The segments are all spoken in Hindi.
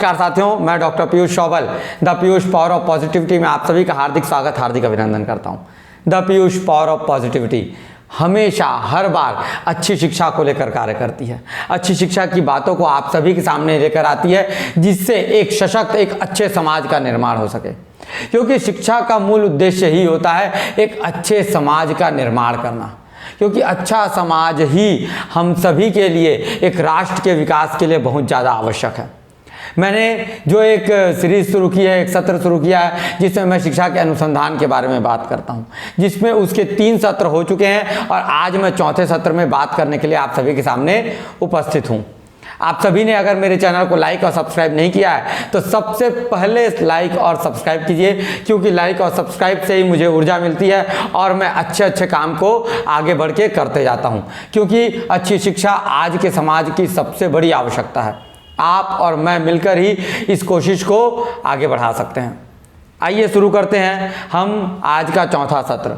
नमस्कार साथियों, मैं doctor Piyush Shaubal the Piyush power of positivity में आप सभी का हार्दिक स्वागत, हार्दिक अभिनंदन करता हूं। The Piyush power of positivity हमेशा हर बार अच्छी शिक्षा को लेकर कार्य करती है। अच्छी शिक्षा की बातों को आप सभी के सामने लेकर आती है, जिससे एक सशक्त, एक अच्छे समाज का निर्माण हो सके। क्योंकि शिक्षा का मूल उद्देश्य ही होता है एक अच्छे समाज का निर्माण करना, क्योंकि अच्छा समाज ही हम सभी के लिए, एक राष्ट्र के विकास के लिए बहुत ज़्यादा आवश्यक है। मैंने जो एक सीरीज़ शुरू की है, एक सत्र शुरू किया है, जिसमें मैं शिक्षा के अनुसंधान के बारे में बात करता हूं, जिसमें उसके 3 सत्र हो चुके हैं और आज मैं चौथे सत्र में बात करने के लिए आप सभी के सामने उपस्थित हूं। आप सभी ने अगर मेरे चैनल को लाइक और सब्सक्राइब नहीं किया है तो सबसे पहले लाइक और सब्सक्राइब कीजिए, क्योंकि लाइक और सब्सक्राइब से ही मुझे ऊर्जा मिलती है और मैं अच्छे अच्छे काम को आगे बढ़ के करते जाता हूं। क्योंकि अच्छी शिक्षा आज के समाज की सबसे बड़ी आवश्यकता है। आप और मैं मिलकर ही इस कोशिश को आगे बढ़ा सकते हैं। आइए शुरू करते हैं हम आज का चौथा सत्र।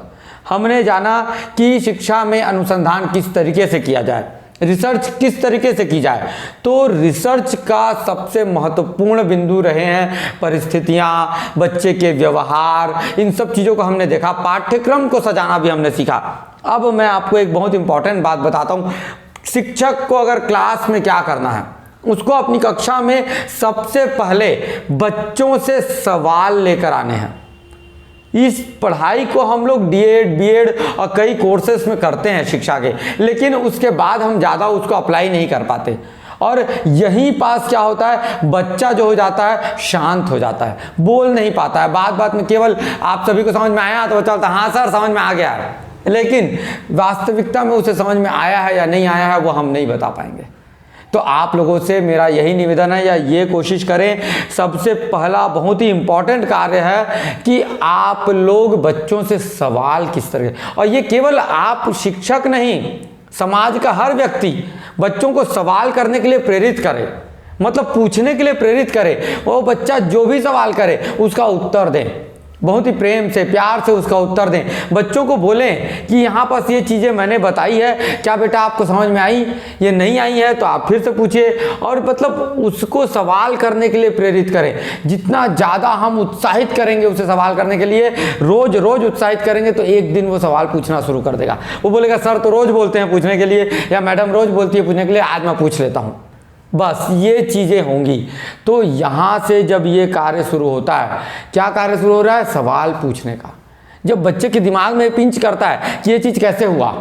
हमने जाना कि शिक्षा में अनुसंधान किस तरीके से किया जाए, रिसर्च किस तरीके से की जाए। तो रिसर्च का सबसे महत्वपूर्ण बिंदु रहे हैं परिस्थितियाँ, बच्चे के व्यवहार, इन सब चीज़ों को हमने देखा। पाठ्यक्रम को सजाना भी हमने सीखा। अब मैं आपको एक बहुत इंपॉर्टेंट बात बताता हूँ। शिक्षक को अगर क्लास में क्या करना है, उसको अपनी कक्षा में सबसे पहले बच्चों से सवाल लेकर आने हैं। इस पढ़ाई को हम लोग डीएड, बीएड और कई कोर्सेस में करते हैं शिक्षा के, लेकिन उसके बाद हम ज़्यादा उसको अप्लाई नहीं कर पाते। और यहीं पास क्या होता है, बच्चा जो हो जाता है शांत हो जाता है, बोल नहीं पाता है। बात बात में केवल आप सभी को समझ में आया तो बच्चा बोलता है हाँ सर समझ में आ गया है, लेकिन वास्तविकता में उसे समझ में आया है या नहीं आया है वो हम नहीं बता पाएंगे। तो आप लोगों से मेरा यही निवेदन है, या ये कोशिश करें, सबसे पहला बहुत ही इम्पॉर्टेंट कार्य है कि आप लोग बच्चों से सवाल किस तरह, और ये केवल आप शिक्षक नहीं, समाज का हर व्यक्ति बच्चों को सवाल करने के लिए प्रेरित करे, मतलब पूछने के लिए प्रेरित करे। वो बच्चा जो भी सवाल करे उसका उत्तर दें, बहुत ही प्रेम से, प्यार से उसका उत्तर दें। बच्चों को बोलें कि यहाँ पास ये चीज़ें मैंने बताई है, क्या बेटा आपको समझ में आई? ये नहीं आई है तो आप फिर से पूछिए। और मतलब उसको सवाल करने के लिए प्रेरित करें। जितना ज़्यादा हम उत्साहित करेंगे उसे सवाल करने के लिए, रोज़ रोज़ उत्साहित करेंगे, तो एक दिन वो सवाल पूछना शुरू कर देगा। वो बोलेगा सर तो रोज़ बोलते हैं पूछने के लिए, या मैडम रोज़ बोलती है पूछने के लिए, आज मैं पूछ लेता हूँ। बस ये चीज़ें होंगी। तो यहाँ से जब ये कार्य शुरू होता है, क्या कार्य शुरू हो रहा है? सवाल पूछने का। जब बच्चे के दिमाग में पिंच करता है कि ये चीज़ कैसे हुआ,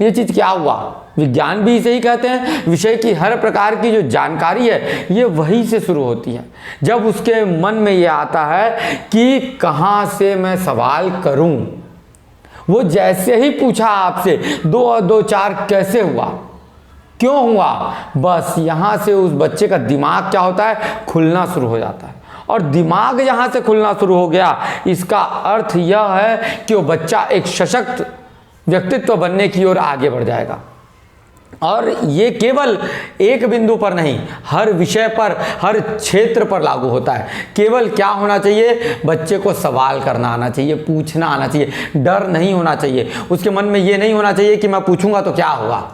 ये चीज़ क्या हुआ, विज्ञान भी इसे ही कहते हैं, विषय की हर प्रकार की जो जानकारी है ये वहीं से शुरू होती है। जब उसके मन में ये आता है कि कहाँ से मैं सवाल करूँ, वो जैसे ही पूछा आपसे 2 और 2 4 कैसे हुआ, क्यों हुआ, बस यहाँ से उस बच्चे का दिमाग क्या होता है, खुलना शुरू हो जाता है। और दिमाग यहाँ से खुलना शुरू हो गया, इसका अर्थ यह है कि वो बच्चा एक सशक्त व्यक्तित्व बनने की ओर आगे बढ़ जाएगा। और ये केवल एक बिंदु पर नहीं, हर विषय पर, हर क्षेत्र पर लागू होता है। केवल क्या होना चाहिए, बच्चे को सवाल करना आना चाहिए, पूछना आना चाहिए, डर नहीं होना चाहिए। उसके मन में ये नहीं होना चाहिए कि मैं पूछूंगा तो क्या होगा।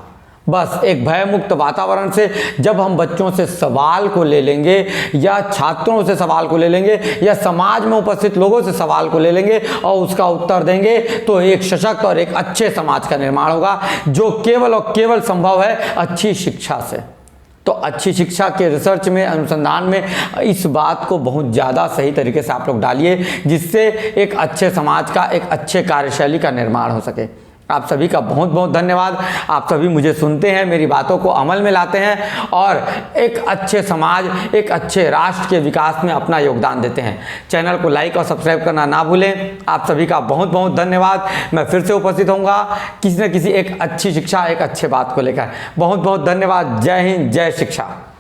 बस एक भयमुक्त वातावरण से जब हम बच्चों से सवाल को ले लेंगे, या छात्रों से सवाल को ले लेंगे, या समाज में उपस्थित लोगों से सवाल को ले लेंगे और उसका उत्तर देंगे, तो एक सशक्त और एक अच्छे समाज का निर्माण होगा, जो केवल और केवल संभव है अच्छी शिक्षा से। तो अच्छी शिक्षा के रिसर्च में, अनुसंधान में इस बात को बहुत ज़्यादा सही तरीके से आप लोग डालिए, जिससे एक अच्छे समाज का, एक अच्छे कार्यशैली का निर्माण हो सके। आप सभी का बहुत बहुत धन्यवाद। आप सभी मुझे सुनते हैं, मेरी बातों को अमल में लाते हैं और एक अच्छे समाज, एक अच्छे राष्ट्र के विकास में अपना योगदान देते हैं। चैनल को लाइक और सब्सक्राइब करना ना भूलें। आप सभी का बहुत बहुत धन्यवाद। मैं फिर से उपस्थित होऊंगा किसी न किसी एक अच्छी शिक्षा, एक अच्छे बात को लेकर। बहुत बहुत धन्यवाद। जय हिंद, जय शिक्षा।